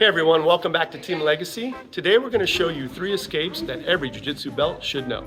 Hey everyone, welcome back to Team Legacy. Today we're going to show you 3 escapes that every Jiu-Jitsu belt should know.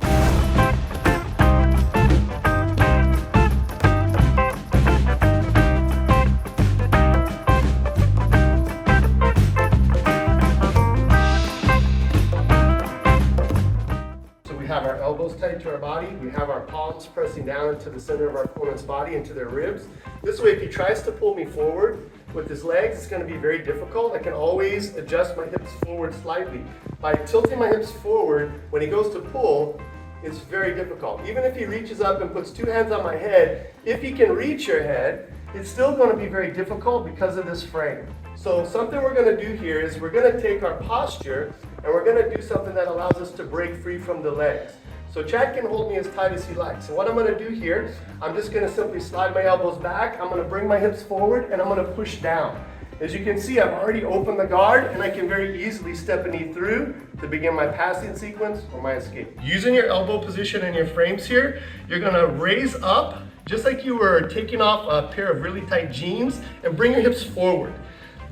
So we have our elbows tight to our body, we have our palms pressing down into the center of our opponent's body, into their ribs. This way if he tries to pull me forward with his legs, it's going to be very difficult. I can always adjust my hips forward slightly. By tilting my hips forward, when he goes to pull, it's very difficult. Even if he reaches up and puts 2 hands on my head, if he can reach your head, it's still going to be very difficult because of this frame. So something we're going to do here is we're going to take our posture and we're going to do something that allows us to break free from the legs. So Chad can hold me as tight as he likes. So what I'm going to do here, I'm just going to simply slide my elbows back, I'm going to bring my hips forward, and I'm going to push down. As you can see, I've already opened the guard, and I can very easily step a knee through to begin my passing sequence or my escape. Using your elbow position and your frames here, you're going to raise up, just like you were taking off a pair of really tight jeans, and bring your hips forward.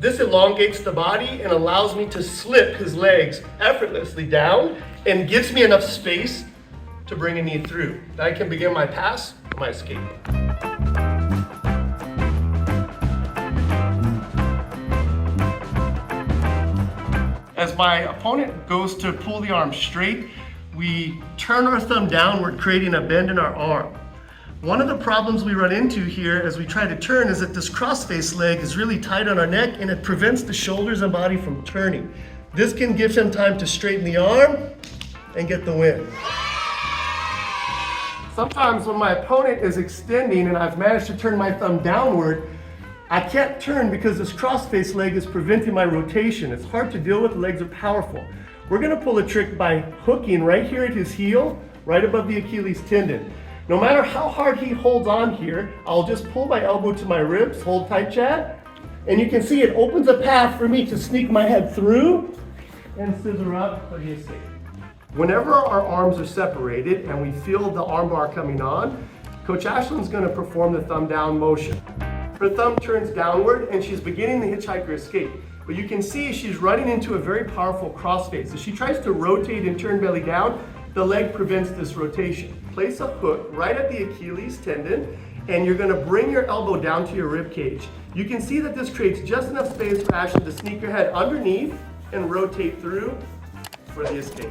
This elongates the body and allows me to slip his legs effortlessly down and gives me enough space to bring a knee through. Then I can begin my pass or my escape. As my opponent goes to pull the arm straight, we turn our thumb downward, creating a bend in our arm. One of the problems we run into here as we try to turn is that this crossface leg is really tight on our neck and it prevents the shoulders and body from turning. This can give him time to straighten the arm and get the win. Sometimes when my opponent is extending and I've managed to turn my thumb downward, I can't turn because this crossface leg is preventing my rotation. It's hard to deal with, the legs are powerful. We're gonna pull a trick by hooking right here at his heel, right above the Achilles tendon. No matter how hard he holds on here, I'll just pull my elbow to my ribs, hold tight, Chad, and you can see it opens a path for me to sneak my head through and scissor up for the escape. Whenever our arms are separated and we feel the armbar coming on, Coach Ashland's going to perform the thumb down motion. Her thumb turns downward and she's beginning the hitchhiker escape. But you can see she's running into a very powerful crossface. As she tries to rotate and turn belly down, the leg prevents this rotation. Place a hook right at the Achilles tendon and you're going to bring your elbow down to your rib cage. You can see that this creates just enough space for Ashland to sneak your head underneath and rotate through for the escape.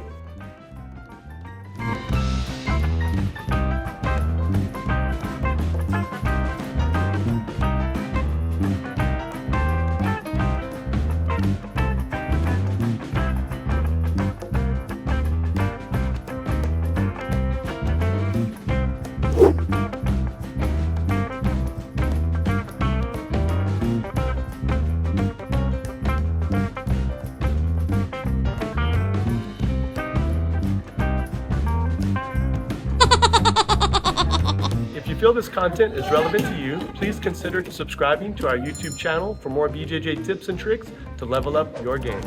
If you feel this content is relevant to you, please consider subscribing to our YouTube channel for more BJJ tips and tricks to level up your game.